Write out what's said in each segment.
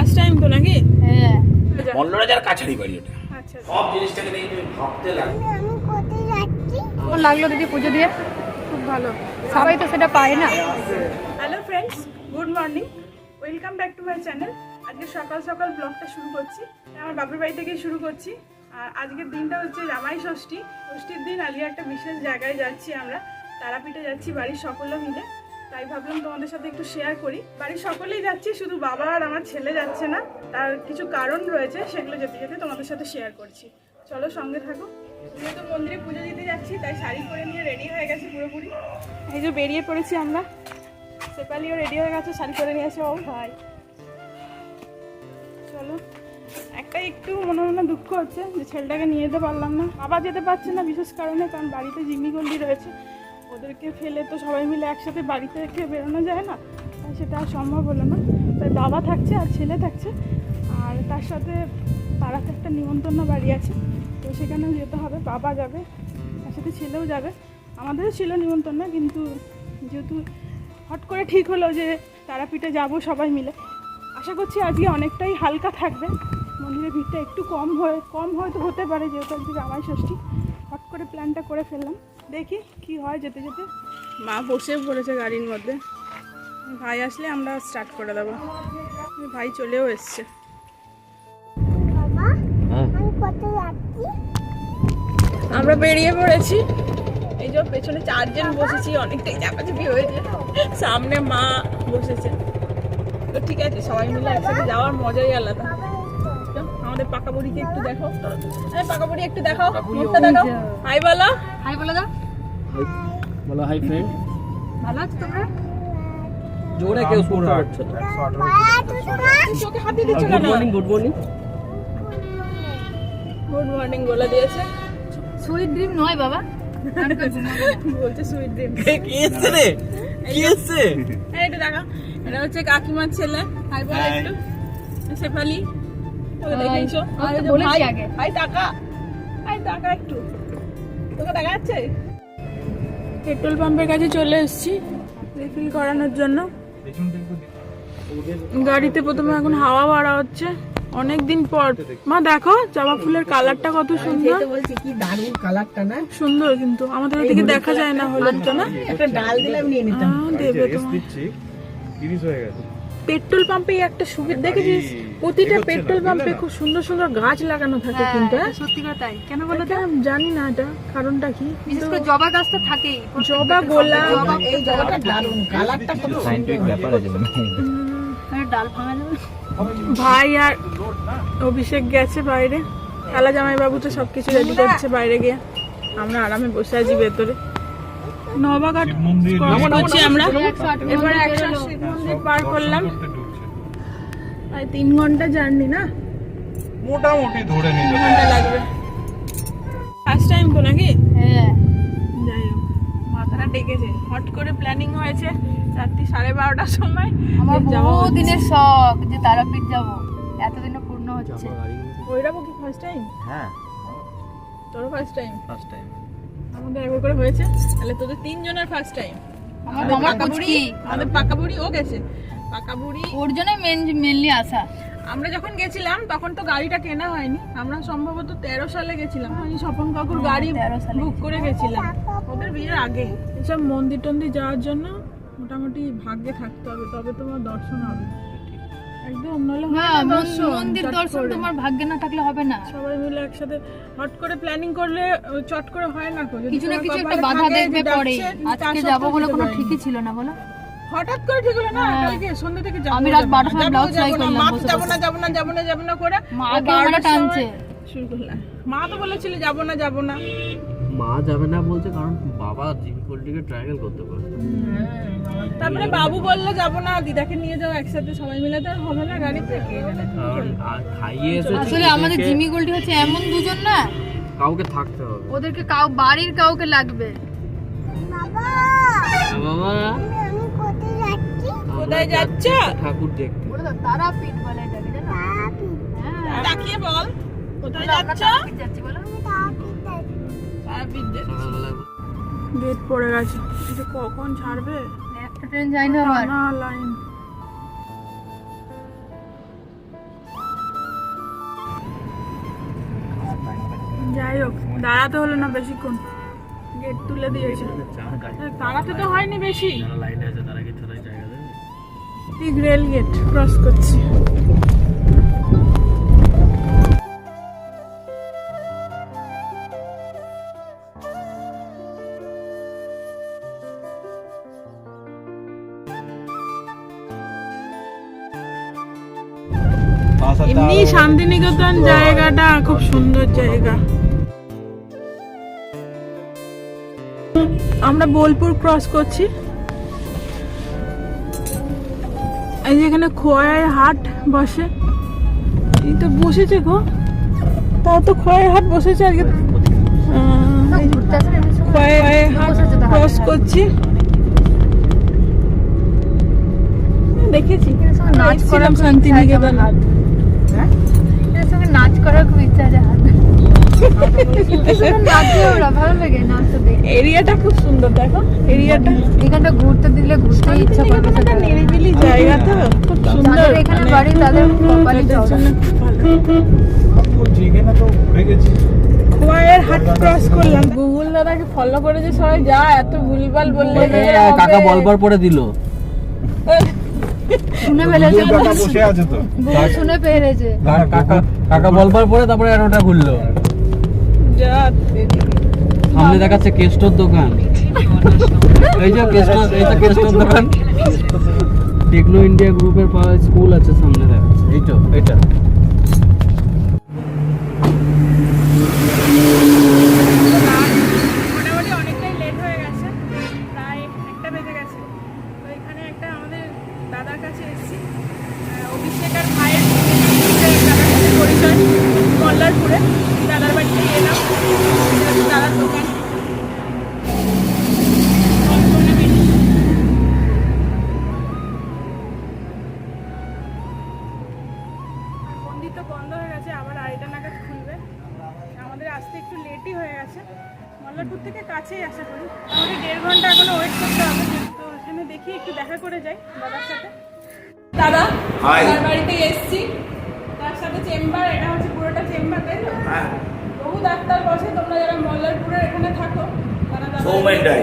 First time তো নাকি? হ্যাঁ মল্লরাজার কাছারি বাড়ি ওটা। আচ্ছা সব জিনিসটাকে দেখে তুমি ভাবতে লাগবে। কেমন লাগলো দিদি পুজো দিয়ে? খুব ভালো। সবাই তো সেটা পায় না। Hello friends, good morning, welcome back to my channel. আজকে সকাল সকাল ব্লগটা শুরু করছি, আমার বাপের বাড়ি থেকেই শুরু করছি। আর আজকের দিনটা হচ্ছে জামাই ষষ্ঠী। ষষ্ঠীর দিন আজকে একটা বিশেষ জায়গায় যাচ্ছি আমরা, তারাপীঠে যাচ্ছি বাড়ির সকলে মিলে। তাই ভাবলাম তোমাদের সাথে একটু শেয়ার করি। বাড়ির সকলেই যাচ্ছি, শুধু বাবা আর আমার ছেলে যাচ্ছে না। তার কিছু কারণ রয়েছে, সেগুলো যেতে যেতে তোমাদের সাথে শেয়ার করছি। চলো সঙ্গে থাকো। যেহেতু মন্দিরে পুজো দিতে যাচ্ছি, তাই শাড়ি পরে নিয়ে রেডি হয়ে গেছি পুরোপুরি। এই যে বেরিয়ে পড়েছি আমরা। সেপালিও রেডি হয়ে গেছে, শাড়ি পরে নিয়ে এসে ও ভাই। চলো, একটা একটু মনে মনে দুঃখ হচ্ছে যে ছেলেটাকে নিয়ে যেতে পারলাম না। বাবা যেতে পারছে না বিশেষ কারণে, কারণ বাড়িতে জিম্মি গল্লি রয়েছে। ওদেরকে ফেলে তো সবাই মিলে একসাথে বাড়িতে রেখে বেরোনো যায় না, তাই সেটা আর সম্ভব হলো না। তাই বাবা থাকছে আর ছেলে থাকছে, আর তার সাথে পাড়াতে একটা নিমন্ত্রণ বাড়ি আছে, তো সেখানেও যেতে হবে। বাবা যাবে, তার সাথে ছেলেও যাবে। আমাদেরও ছিল নিমন্ত্রণ, কিন্তু যেহেতু হট করে ঠিক হলো যে তারাপীঠে যাব সবাই মিলে, আশা করছি আজকে অনেকটাই হালকা থাকবে। মন্দিরের ভিড়টা একটু কম হয়তো হতে পারে, যেহেতু আজকে জামাই ষষ্ঠী। হট করে প্ল্যানটা করে ফেললাম, দেখি কি হয় যেতে যেতে। মা বসে পড়েছে গাড়ির মধ্যে, ভাই আসলে আমরা স্টার্ট করে দেবো। ভাই চলেও এসছে। আমরা বেরিয়ে পড়েছি। এই যে পেছনে 4 জন বসেছি, অনেকটাই চাপাচাপি হয়েছে। সামনে মা বসেছে, তো ঠিক আছে, সবাই মিলে একসাথে যাওয়ার মজাই আলাদা। আমাদের পাকা বুড়িকে একটু দেখো, পাকা বুড়ি একটু দেখাও, মুখটা দেখাও, হাই বলো। হাই বলে দাও। বলো হাই ফ্রেন্ড। ভালো আছো তোমরা? জোরে কেউ শুনতে পাচ্ছে না। চোখে হাত দিয়ে দিচ্ছ কেন? Good morning. গুড মর্নিং বলে দিয়েছে। সুইট ড্রিম নয় বাবা, বলছে সুইট ড্রিম। কি এসছে রে? কি এসছে? এই একটু দেখা, এটা হচ্ছে কাকিমার ছেলে। হাই বল একটু। শেফালি, তোকে দেখাইছো? আমি তো বলেছি আগে। হাই টাকা, হাই টাকা একটু, তোকে দেখা যাচ্ছে? পেট্রোল পাম্পের কাছে চলে এসেছি রিফিল করানোর জন্য। গাড়িতে প্রথমে এখন হাওয়া বাড়া হচ্ছে অনেকদিন পর। মা দেখো জবা ফুলের কালারটা কত সুন্দর। বলছি কি দারুণ কালারটা না, সুন্দর, কিন্তু আমাদের ওদিকে দেখা যায় না হলুদটা না। একটা ডাল দিলাম নিয়ে নিতাম। দেবে তোমার। পেট্রোল পাম্পে একটা সুবিধা দেখেছিস, প্রতিটা পেট্রোল পাম্পে খুব সুন্দর সুন্দর গাছ লাগানো থাকে। কিন্তু হ্যাঁ? সত্যি কথা তাই। কেন বলো তো? এটা আমি জানি না এটা কারণটা কি। বিশেষ করে জবা গাছ তো থাকেই, জবা, গোলাপ, এই জবাটা দারুণ, কালারটা কত সাইন্টিফিক ব্যাপার আছে না। ডাল ভাঙা যাবে। ভাই আর অভিষেক গেছে বাইরে, খালা জামাই বাবু তো সবকিছু রেডি করছে বাইরে গিয়ে। আমরা আরামে বসে আছি ভেতরে। নবাঘাট ক্রস করছি আমরা, এবার 108 শিব মন্দির পার করলাম। প্রায় 3 ঘন্টা জার্নি না, মোটামুটি ধরে নিতে 3 ঘন্টা লাগবে। ফার্স্ট টাইম তো নাকি? হ্যাঁ যাই হোক, মাথাটা ডেকেছে। হট করে প্ল্যানিং হয়েছে রাত্রি 12:30টার সময় আমার যে যাওয়া বহু হচ্ছে। দিনের শখ যে তারাপীঠ যাবো, এতদিনে পূর্ণ হচ্ছে। ওইরকম কি ফার্স্ট টাইম? হ্যাঁ, তোরও ফার্স্ট টাইম? First time. আমাদের একবার করে হয়েছে, তাহলে তোদের 3 জনের ফার্স্ট টাইম। আমার মামা পুচকি, আমাদের পাকা বুড়ি ও গেছে। পাকা বুড়ি ওর জন্যই মেনলি আসা। আমরা যখন গেছিলাম তখন তো গাড়িটা কেনা হয়নি, আমরা সম্ভবত 13 সালে গেছিলাম। আমি স্বপন কাকুর গাড়ি 13 সালে বুক করে গেছিলাম, ওদের বিয়ের আগে। এসব মন্দির টন্দির যাওয়ার জন্য মোটামুটি ভাগ্যে থাকতে হবে, তবে তোমার দর্শন হবে একদম। নলে হয় হ্যাঁ, না দর্শন, মন্দির চট দর্শন করে। তোমার ভাগ্যে না থাকলে হবে না। সবাই মিলে একসাথে হট করে প্ল্যানিং করলে চট করে হয় না। কিছু না কিছু একটা বাধা দেখবে পরে। আজকে যাবো বলে কোনো ঠিকই ছিল না বলো। হঠাৎ করে ঠিক হলো না, কালকে সন্ধ্যা থেকে যাবো। আমি রাত 12টার সময় ব্লাউজ সেলাই করলাম মা তো বসে যাবো বসে। না যাবো না করে মা ও কে মানে 12টার টানছে। সময় শুরু করলাম। মা তো বলেছিল যাবো না। মা যাবে না বলছে কারণ বাবা জিম কোল্ডিকে ট্রায়াল করতে পারে। তারপরে বাবু বললো যাবো না, দিদাকে নিয়ে যাও একসাথে সবাই মিলে। তো আর হবে না গাড়িতে, কে জানে। কারণ খাইয়ে এসেছে, আসলে আমাদের জিমি গোল্ডি হচ্ছে এমন দুজন না, কাউকে থাকতে হবে। ওদেরকে বাড়ির কাউকে লাগবে। বাবা কোথায় যাচ্ছ? ঠাকুর দেখতে। বলে দাও তারাপীঠ বলে এটাকে, জানো? হ্যাঁ, তাকিয়ে বল কোথায় আমরা যাচ্ছ? তারাপীঠ যাচ্ছি বলো। তারাপীঠ যাচ্ছি। সকালবেলা ডেট পড়ে গেছে, এটা কখন ছাড়বে? একটা ট্রেন যায় না আবার। না লাইন। যাই হোক দাঁড়াতে হলো না বেশিক্ষণ, গেট তুলে দিয়েছে। দাঁড়াতে তো হয়নি বেশি। যারা লাইনে আছে তারা কি থানায় জায়গা দেবে? ঠিক রেল গেট ক্রস করছি। এমনি শান্তিনিকেতন জায়গাটা খুব সুন্দর জায়গা। আমরা বোলপুর ক্রস করছি। এই যে এখানে খোয়াইয়ের হাট বসে, এই তো বসেছে গো, তাও তো খোয়াইয়ের হাট বসেছে আজকে। খোয়াইয়ের হাট ক্রস করছি, দেখেছি নাচ করাম শান্তিনিকেতন। নাচ করার খুব ইচ্ছা আছে, নাচে ওরা ভালো লাগে নাচতে দেখে। এরিয়াটা খুব সুন্দর, দেখো এরিয়াটা, এখানটা ঘুরতে দিলে ঘুরতে ইচ্ছা করবে। একটা নিরিবিলি জায়গা তো খুব সুন্দর। যাদের এখানে বাড়ি তাদের কপালে চওড়া। খোয়াইয়ের হাট ক্রস করলাম। গুগল দাদাকে ফলো করেছে সবাই, যা এত ভুলভাল বললে কাকা বলবার পরে দিল। শুনে ফেলেছে, বসে আছে তো শুনে ফেলেছে। কাকা বলবার পরে তারপরে অ্যারোটা ঘুরলো। যা সামনে দেখাচ্ছে কেস্টোর দোকান। এই যে কেস্টোর, এই তো কেস্টোর দোকান। টেকনো ইন্ডিয়া গ্রুপের স্কুল আছে সামনে দেখাচ্ছে। এই তো এটা মোটামুটি অনেকটাই লেট হয়ে গেছে, প্রায় 1টা বেজে গেছে। তো এখানে একটা আমাদের দাদার কাছে এসেছি, অভিষেক আর ভাইয়ের দাদার কাছে পরিচয়, মল্লারপুরে। দাদার বাড়িতে এলাম, দাদার দোকান। মন্দির তো বন্ধ হয়ে গেছে, আবার 2:30 নাগাদ খুলবে। আমাদের আসতে একটু লেটই হয়ে গেছে। মল্লারপুর থেকে কাছেই আশা করি, আমাদের 1.5 ঘন্টা এখনো ওয়েট করতে হবে। তো এখানে দেখি একটু দেখা করে যাই দাদার সাথে। দাদা তার বাড়িতে এসছি, তার সাথে চেম্বার, এটা হচ্ছে পুরোটা চেম্বার, তাই তো? বহু ডাক্তার বসে, তোমরা যারা মল্লারপুরের এখানে থাকো তারা সৌমেনটাই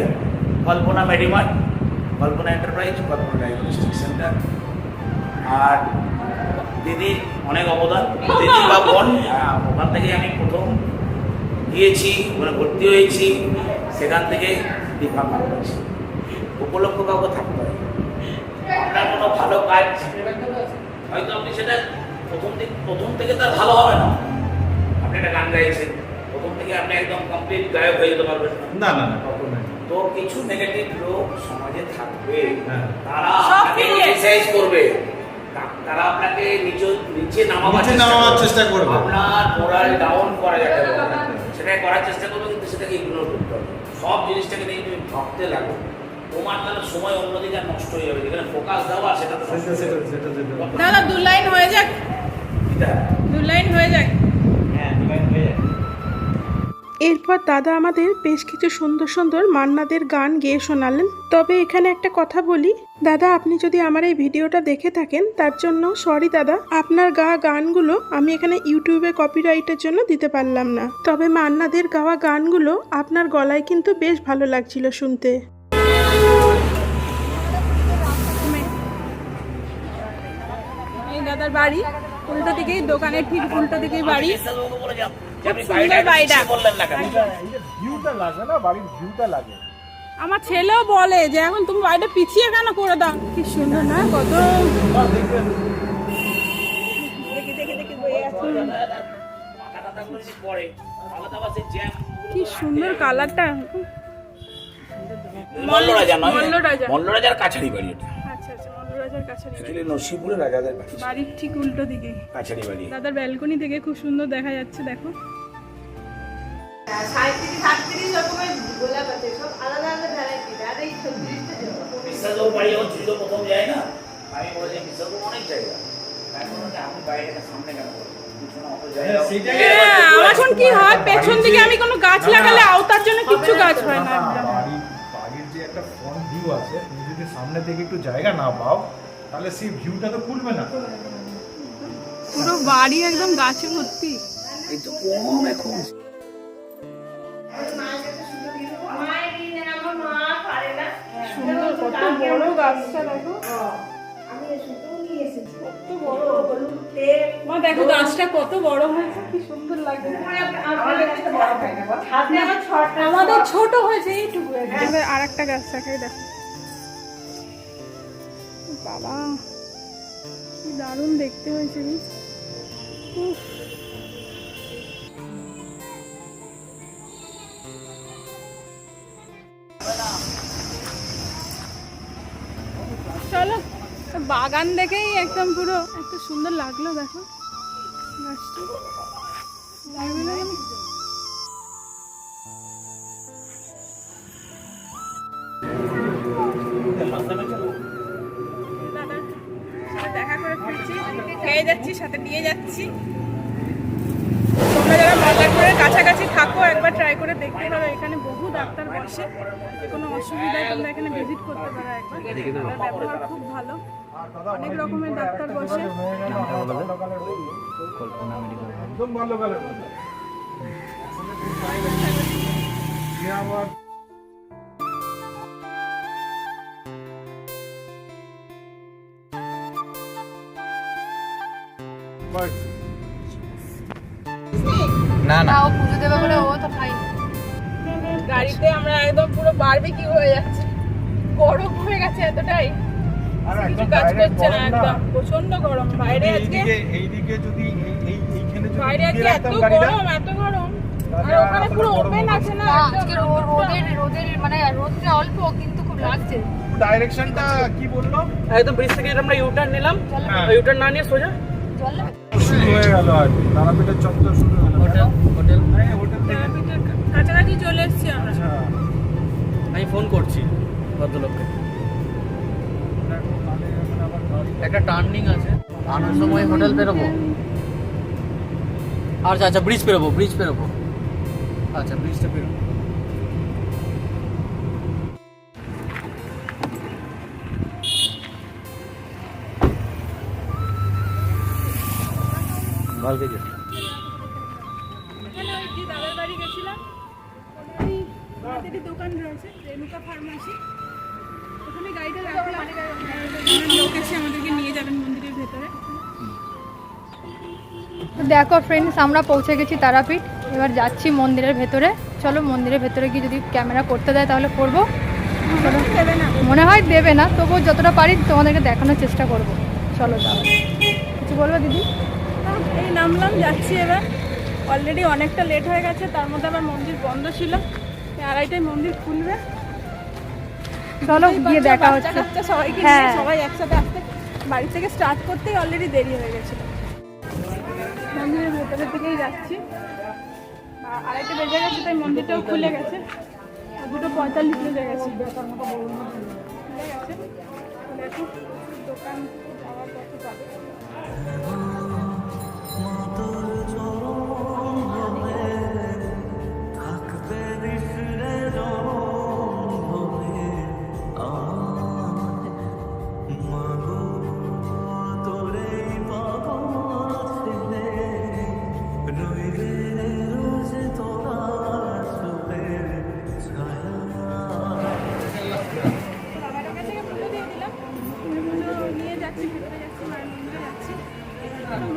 কল্পনা মেডিমার্ট, কল্পনা এন্টারপ্রাইজ, কল্পনা ডায়াগনস্টিক সেন্টার। আর দিদির অনেক অবদান, দিদি বা বোন, ওখান থেকে আমি প্রথম গিয়েছি, ওখানে ভর্তি হয়েছি, সেখান থেকে ডিফার্মা করেছি। উপলক্ষ কাউকে থাকতে হয়, আপনার কোনো ভালো কাজ হয়তো আপনি সেটা প্রথম থেকে তার ভালো হবে না। আপনি একটা গান গাইছেন, প্রথম থেকে আপনি একদম কমপ্লিট গায়ক হয়ে যেতে পারবেন না না না কখনোই। তো কিছু নেগেটিভ লোক সমাজে থাকবে, হ্যাঁ। তারা আপনাকে ক্রিটিসাইজ করবে, তারা আপনাকে নিচে নামাবার চেষ্টা করবে, আপনার মোরাল ডাউন করা যাবে, সেটাই করার চেষ্টা করবে, কিন্তু সেটাকে ইগনোর করতে হবে। সব জিনিসটাকে নিয়ে তুমি ভাবতে লাগো, তোমার তাহলে সময় অন্যদিকে নষ্ট হয়ে যাবে। যেখানে ফোকাস দেওয়া সেটা তো দাদা 2 লাইন হয়ে যাক, 2 লাইন হয়ে যাক। হ্যাঁ, ডিভাইন হয়ে যায়। এরপর দাদা আমাদের বেশ কিছু সুন্দর সুন্দর মান্নাদের গান গেয়ে শোনালেন। তবে এখানে একটা কথা বলি, দাদা আপনি যদি আমার এই ভিডিওটা দেখে থাকেন তার জন্য সরি দাদা, আপনার গানগুলো আমি এখানে ইউটিউবে কপিরাইটের জন্য দিতে পারলাম না। তবে মান্নাদের গাওয়া গানগুলো আপনার গলায় কিন্তু বেশ ভালো লাগছিল শুনতে। এই দাদার বাড়ি উল্টো দিকেই, দোকানের ঠিক উল্টো দিকেই বাড়ি। আমার ছেলেও বলে যে এখন তুমি বাড়িটা পিছিয়ে কেন করে দাও। কি সুন্দর না, কত কি সুন্দর কালারটা। মল্লরাজার কাছারি বাড়ি এটা। আচ্ছা আচ্ছা, মল্লরাজার কাছারি বাড়ি। নরসিংপুরের রাজাদের বাড়ি, বাড়ির ঠিক উল্টো দিকে কাছারি বাড়ি। দাদার ব্যালকনি থেকে খুব সুন্দর দেখা যাচ্ছে, দেখো। 37 রকমের গোলাপ আছে, সব আলাদা আলাদা ভ্যারাইটি। আর এই বিশ্বাসও বাড়ি যখন ছিল প্রথম যায় না, আমি বলেছি বিশ্বাসও অনেক জায়গা, আমি বাইরে সামনে কেন এখন কি হয়, পেছন দিকে আমি কোনো গাছ লাগালে আওতার জন্য কিছু গাছ হয় না। বাড়ির যে একটা ফ্রন্ট ভিউ আছে, তুমি যদি সামনে থেকে একটু জায়গা না পাও তাহলে সেই ভিউটা তো খুলবে না। পুরো বাড়ি একদম গাছে ভর্তি। এই তো কম এখন। বড় গাছটা দেখো, কত বড়। মা দেখো গাছটা কত বড় হয়েছে, কি সুন্দর লাগে। আমাদের ছোট হয়েছে এইটুকু। আর একটা গাছ দেখাই দেখো, বাবা কি দারুণ দেখতে হয়েছে। উফ। চলো, বাগান দেখেই একদম পুরো এত সুন্দর লাগলো। দেখো গাছটা, লাগবে না? দাদার সাথে দেখা করে ফিরছি, খেয়ে যাচ্ছি, সাথে নিয়ে যাচ্ছি। তোমরা যারা মাদারপুরের কাছাকাছি থাকো একবার ট্রাই করে দেখতে পারো, এখানে বহু ডাক্তার বসে, কোনো অসুবিধায় তোমরা এখানে ভিজিট করতে পারো একবার। তাদের ব্যবহার খুব ভালো, অনেক রকমের ডাক্তার বসে। একদম ভালো কালার আমার না না ও পুজো দেবে বলে ও তো খাই। গাড়িতে আমরা একদম পুরো বারবিকিউ হয়ে যাচ্ছে, গরম হয়ে গেছে এতটাই, কিছু কাজ করছে না, একদম প্রচন্ড গরম বাইরে আজকে। এইদিকে যদি এইখানে যদি বাইরে আজকে এত গরম, এত গরম, আর ওখানে পুরো ওপেন আছে না, আজকে রোদের মানে রোদটা অল্প কিন্তু খুব লাগছে। ডাইরেকশনটা কি বললো? একদম ব্রিজ থেকে আমরা ইউটার্ন নিলাম, ইউটার্ন না নিয়ে সোজা জল নেবে? শুরু হয়ে গেল আর কি, তারাপীঠের চত্বর শুরু হয়ে গেল। হোটেল হ্যাঁ, হোটেল থেকে তারাপীঠের কাছাকাছি চলে এসেছি আমরা। আচ্ছা, আমি ফোন করছি ভদ্রলোককে। দেখো তাহলে এখন আবার গাড়ি একটা টার্নিং আছে, আনার সময় হোটেল বেরোবো। আচ্ছা আচ্ছা, ব্রিজ পেরোবো, আচ্ছা ব্রিজটা পেরোবো। ভাল থেকে এখানে ওই যে দাদার বাড়ি গেছিলাম, ওখানেই আমাদেরই দোকান রয়েছে, রেণুকা ফার্মাসি। ওখানে গাড়িটা রাখলাম, ওখানে লোক এসে আমাদেরকে নিয়ে যাবেন মন্দিরের ভেতরে। দেখো ফ্রেন্ডস, আমরা পৌঁছে গেছি তারাপীঠ, এবার যাচ্ছি মন্দিরের ভেতরে। চলো মন্দিরের ভেতরে গিয়ে যদি ক্যামেরা করতে দেয় তাহলে করবো, দেবে না, মনে হয় দেবে না, তবুও যতটা পারি তোমাদেরকে দেখানোর চেষ্টা করব। চলো তাহলে, কিছু বলবো দিদি? এই নামলাম, যাচ্ছি এবার। অলরেডি অনেকটা লেট হয়ে গেছে, তার মধ্যে আবার মন্দির বন্ধ ছিল, 2:30টায় মন্দির খুলবে। চলো গিয়ে দেখা বাচ্চা হচ্ছে। কাচ্চা সবাইকে হ্যাঁ। নিয়ে সবাই একসাথে আসতে, বাড়ি থেকে স্টার্ট করতেই অলরেডি দেরি হয়ে গেছিল। মন্দিরের ভেতরের দিকেই যাচ্ছি, 2:30 বেজে গেছে, তাই মন্দিরটাও খুলে গেছে। 2:45 বেজে গেছে, খুলে গেছে। দেখো দোকান যাওয়ার পথে পাবে। বাবার কাছে পুজো দিয়ে দিলাম, পুজো নিয়ে যাচ্ছি, ভেতরে যাচ্ছি, মায়ের মন্দিরে যাচ্ছি।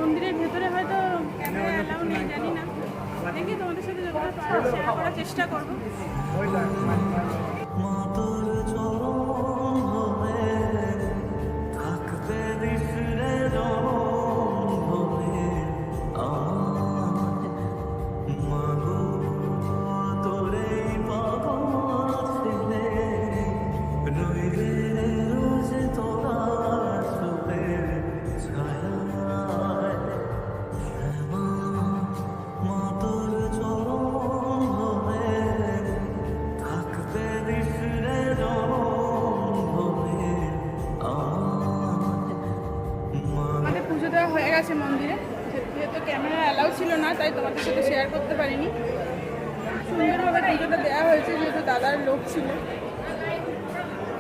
মন্দিরের ভেতরে হয়তো ক্যামেরা অ্যালাউ নেই, জানি না, দেখি তোমাদের সাথে যতটা পারা শেয়ার করার চেষ্টা করবো। আমাদের পুজো দেওয়া হয়ে গেছে মন্দিরে, যেহেতু ক্যামেরা অ্যালাউ ছিল না তাই তোমাদের সাথে শেয়ার করতে পারিনি। সুন্দরভাবে পুজোটা দেওয়া হয়েছে, যেহেতু দাদার লোক ছিল,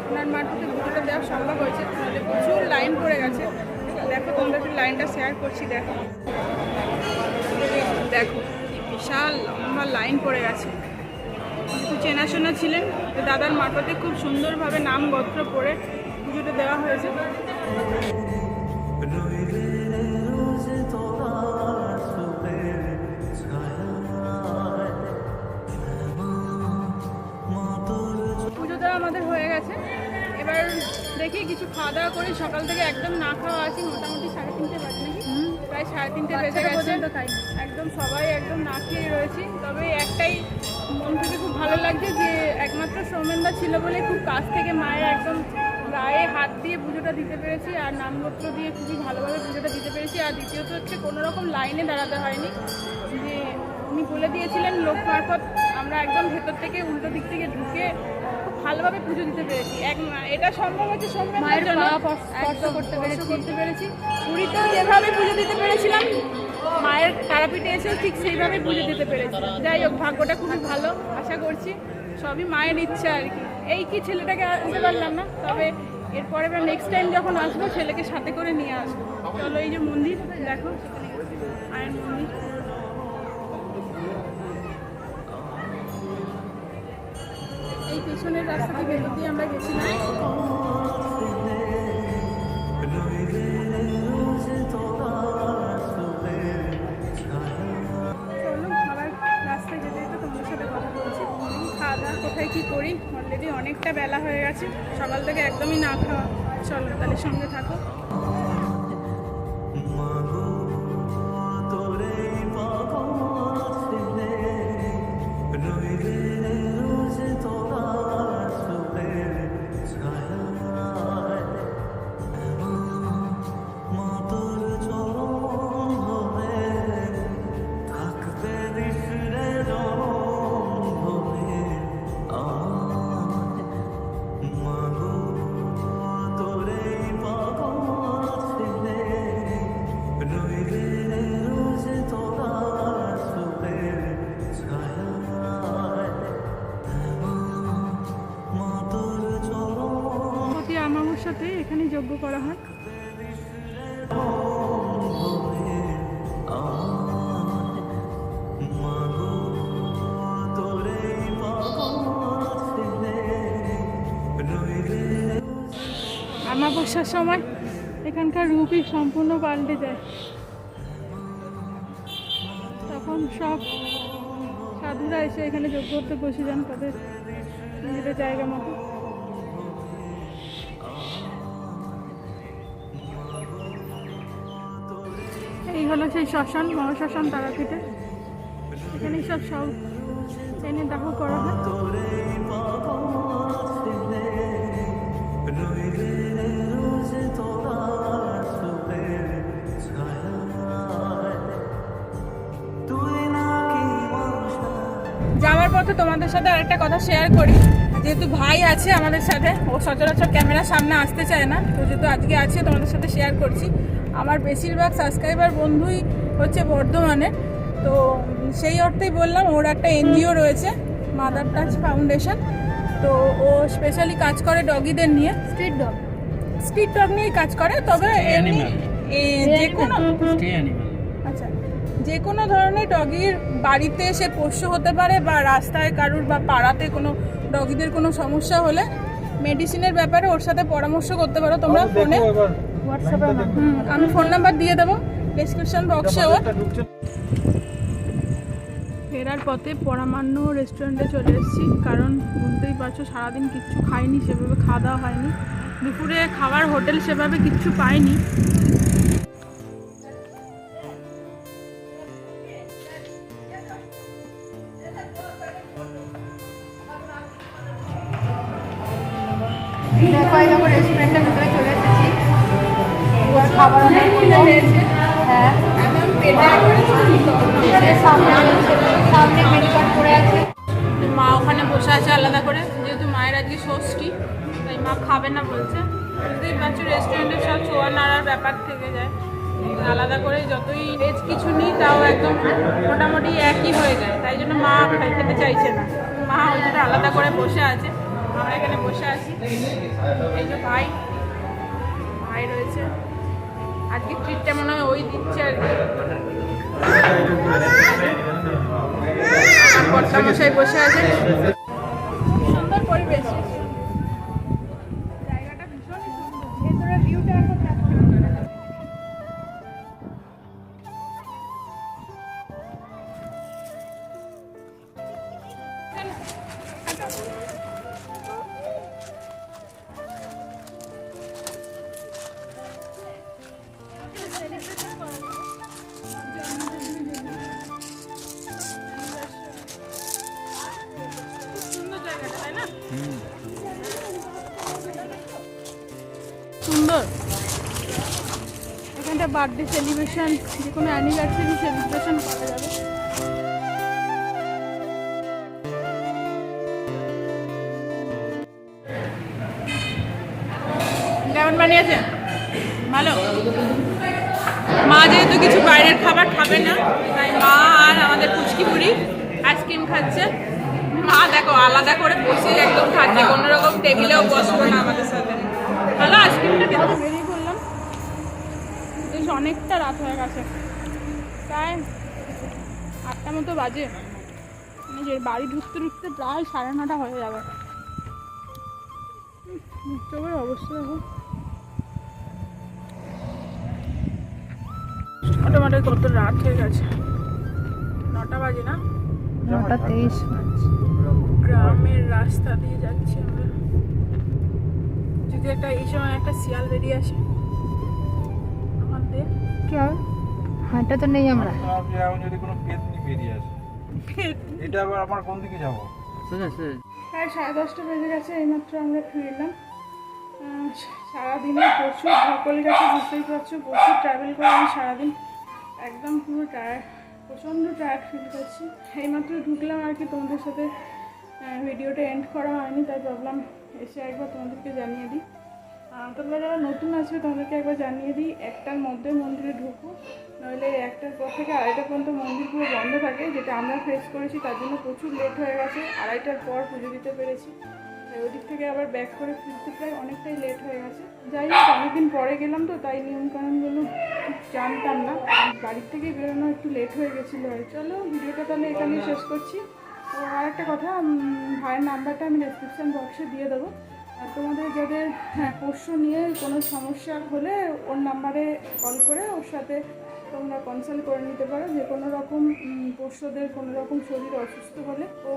ওনার মাঠে পুজোটা দেওয়া সম্ভব হয়েছে, তাহলে প্রচুর লাইন পড়ে গেছে। দেখো তোমাদেরকে লাইনটা শেয়ার করছি, দেখো দেখো কি বিশাল লম্বা লাইন পড়ে গেছে। যেহেতু চেনাশোনা ছিলেন, দাদার মাঠতে খুব সুন্দরভাবে নাম গোত্র পড়ে পুজোটা দেওয়া হয়েছে। পুজো দেওয়া আমাদের হয়ে গেছে। এবার দেখি কিছু খাওয়া দাওয়া করি। সকাল থেকে একদম না খাওয়া আছি, মোটামুটি 3:30 বাজে নাকি, প্রায় 3:30 বেজে গেছে। একদম সবাই একদম না খেয়ে রয়েছি। তবে একটাই মন থেকে খুব ভালো লাগছে যে একমাত্র সৌমেনদা ছিল বলে খুব কাছ থেকে মায়ের একদম গায়ে হাত দিয়ে পুজোটা দিতে পেরেছি, আর নামগোত্র দিয়ে খুবই ভালোভাবে পুজোটা দিতে পেরেছি। আর দ্বিতীয়ত হচ্ছে কোনো রকম লাইনে দাঁড়াতে হয়নি, যে উনি বলে দিয়েছিলেন লোক মারফত আমরা একদম ভেতর থেকে উল্টো দিক থেকে ঢুকে খুব ভালোভাবে পুজো দিতে পেরেছি। এটা সম্ভব হচ্ছে মায়ের জন্য পা স্পর্শ করতে পেরেছি। পুরীতেও যেভাবে পুজো দিতে পেরেছিলাম, মায়ের তারাপীঠে এসেও ঠিক সেইভাবে পুজো দিতে পেরেছি। যাই হোক, ভাগ্যটা খুবই ভালো। আশা করছি সবই মায়ের ইচ্ছা আর কি। এই কি ছেলেটাকে আসতে পারলাম না, তবে এরপরে এবার নেক্সট টাইম যখন আসবো ছেলেকে সাথে করে নিয়ে আসবো। চলো, এই যে মন্দির দেখো, মায়ের মন্দির। এই পেছনের রাস্তা দিয়ে ভেতর দিয়ে আমরা গেছিলাম। চলো, আবার রাস্তায় যেতে যেতে তোমাদের সাথে কথা বলছি। খাওয়া দাওয়া কোথায় কী করি, অলরেডি অনেকটা বেলা হয়ে গেছে, সকাল থেকে একদমই না খাওয়া। চলো তাহলে সঙ্গে থাকো। সাথে এখানে যজ্ঞ করা হয়। আমাবস্যার সময় এখানকার রূপই সম্পূর্ণ পাল্টে যায়। তখন সব সাধুরা এসে এখানে যজ্ঞ করতে বসে যান তাদের নিজেদের জায়গা মতো। এই হলো সেই শ্মশান, মহাশ্মশান তারাপীঠে। এখানেই সব এনে দাহ করা হয়। যাওয়ার পথে তোমাদের সাথে আরেকটা কথা শেয়ার করি। যেহেতু ভাই আছে আমাদের সাথে, ও সচরাচর ক্যামেরার সামনে আসতে চায় না, তো যেহেতু আজকে আছে তোমাদের সাথে শেয়ার করছি। আমার বেশিরভাগ সাবস্ক্রাইবার বন্ধুই হচ্ছে বর্ধমানের, তো সেই অর্থেই বললাম। ওর একটা এনজিও রয়েছে, মাদার টাচ ফাউন্ডেশন, তো ও স্পেশালি কাজ করে ডগিদের নিয়ে, স্ট্রিট ডগ নিয়ে কাজ করে। তবে যে কোনো আচ্ছা, যে কোনো ধরনের ডগির বাড়িতে এসে পোষ্য হতে পারে, বা রাস্তায় কারুর বা পাড়াতে কোনো ডগিদের কোনো সমস্যা হলে মেডিসিনের ব্যাপারে ওর সাথে পরামর্শ করতে পারো তোমরা ফোনে, হোয়াটসঅ্যাপে। আমি ফোন নাম্বার দিয়ে দেবো ডেসক্রিপশন বক্সে ওর। ফেরার পথে পরামান্ন রেস্টুরেন্টে চলে এসেছি, কারণ বুঝতেই পারছো সারাদিন কিচ্ছু খাইনি, সেভাবে খাওয়া দাওয়া হয়নি। দুপুরে খাবার হোটেল সেভাবে কিচ্ছু পাইনি। যখন রেস্টুরেন্টের ভিতরে চলে এসেছি, এবার খাবার হয়েছে। হ্যাঁ, সামনে মেনু কার্ড করে আছে। মা ওখানে বসে আছে আলাদা করে, যেহেতু মায়ের আজকে ষষ্ঠী, তাই মা খাবে না বলছে। বুঝতেই পারছো রেস্টুরেন্টের সব ছোঁয়া নাড়ার ব্যাপার থেকে যায়, আলাদা করে যতই ভেজ কিছু নিই তাও একদম মোটামুটি একই হয়ে যায়, তাই জন্য মা খেতে চাইছে না। মা ওই জন্য আলাদা করে বসে আছে, আমরা এখানে বসে আছি। এই যে ভাই রয়েছে, আজকে ট্রিটটা মনে হয় ওই দিচ্ছে আর কি। কর্তামশাই বসে আছে, সুন্দর পরিবেশ, জায়গাটা ভীষণই সুন্দর। সুন্দর জায়গাটা, তাই না? সুন্দর। এখানটা বার্থডে সেলিব্রেশন, যে কোনো অ্যানিভার্সারি সেলিব্রেশন করা যাবে। কেমন বানিয়েছে? ভালো। মা যেহেতু কিছু বাইরের খাবার খাবে না, তাই মা আর আমাদের পুচকি বুড়ি আইসক্রিম খাচ্ছে। মা দেখো আলাদা করে বসে একদম খাচ্ছে, কোনোরকম টেবিলেও বসবো না আমাদের সাথে। ভালো আইসক্রিমটা খেতে বেরিয়ে পড়লাম, বেশ অনেকটা রাত হয়ে গেছে, প্রায় 8টা মতো বাজে। মানে যে বাড়ি ঢুকতে ঢুকতে প্রায় 9:30 হয়ে যাবে। চোখের অবস্থা দেখো, মোটামুটি কত রাত হয়ে গেছে, 9টা বাজে না? 9:23 বাজছে। গ্রামের রাস্তা দিয়ে যাচ্ছি আমরা। যদি একটা এই সময় একটা শিয়াল বেরিয়ে আসে ওখান দিয়ে, কি হবে? হাঁটা তো নেই আমরা। যদি কোনো পেতনি বেরিয়ে আসে, এটা আবার আমার কোন দিকে যাবো? প্রায় 10:30 বেজে গেছে, এইমাত্র আমরা ফিরলাম। সারাদিনে প্রচুর ধকল গেছে, বুঝতেই পারছো, প্রচুর ট্রাভেল করে আমি সারাদিন একদম পুরো টায়ার্ড, প্রচণ্ড টায়ার্ড ফিল করছি। এইমাত্র ঢুকলাম আর কি, তোমাদের সাথে ভিডিওটা এন্ড করা হয়নি, তাই ভাবলাম এসে একবার তোমাদেরকে জানিয়ে দিই। তোমরা যারা নতুন আসবে তোমাদেরকে একবার জানিয়ে দিই, 1টার মধ্যে মন্দিরে ঢুকবো, নইলে 1টার পর থেকে 2:30 পর্যন্ত মন্দির পুরো বন্ধ থাকে, যেটা আমরা ফেস করেছি, তার জন্য প্রচুর লেট হয়ে গেছে। 2:30টার পর পুজো দিতে পেরেছি, ওদিক থেকে আবার ব্যাক করে ফিরতে প্রায় অনেকটাই লেট হয়ে গেছে। যাই হোক, অনেকদিন পরে গেলাম তো, তাই নিয়মকানুনগুলো জানতাম না, বাড়ির থেকেই বেরোনো একটু লেট হয়ে গেছিলো। আর চলো ভিডিওটা তাহলে এখানেই শেষ করছি। তো আর একটা কথা, ভাইয়ের নাম্বারটা আমি ডেসক্রিপশান বক্সে দিয়ে দেবো। আর তোমাদের যাদের পোষ্য নিয়ে কোনো সমস্যা হলে ওর নাম্বারে কল করে ওর সাথে তোমরা কনসাল্ট করে নিতে পারো। যে কোনো রকম পোষ্যদের কোনো রকম শরীর অসুস্থ হলে ও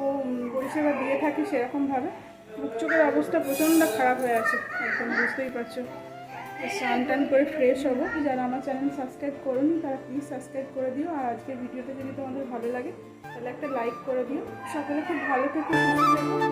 পরিষেবা দিয়ে থাকে সেরকমভাবে। মুখ চোখের অবস্থা প্রচণ্ড খারাপ হয়ে আছে, একদম বুঝতেই পারছো। স্নান টান করে ফ্রেশ হবো। যারা আমার চ্যানেল সাবস্ক্রাইব করোনি তারা প্লিজ সাবস্ক্রাইব করে দিও। আর আজকের ভিডিওটা যদি তোমাদের ভালো লাগে তাহলে একটা লাইক করে দিও। সকলে খুব ভালো থেকো, সুস্থ থেকো।